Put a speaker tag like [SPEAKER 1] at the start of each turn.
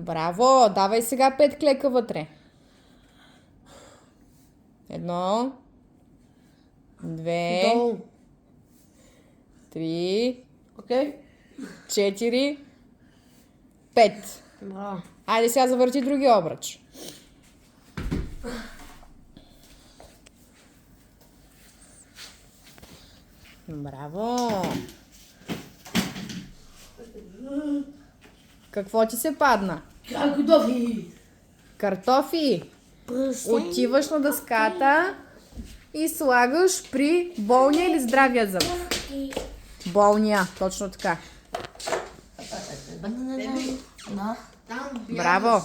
[SPEAKER 1] Браво! Давай сега 5 клека вътре. 1, 2,
[SPEAKER 2] Долу.
[SPEAKER 1] 3,
[SPEAKER 2] Окей.
[SPEAKER 1] 4, 5.
[SPEAKER 2] Браво.
[SPEAKER 1] Айде сега завърти другия обръч. Браво! Какво ти се падна?
[SPEAKER 2] Готови.
[SPEAKER 1] Картофи. Отиваш на дъската и слагаш при болния или здравия зъб? Болния, точно така.
[SPEAKER 2] Там
[SPEAKER 1] Браво!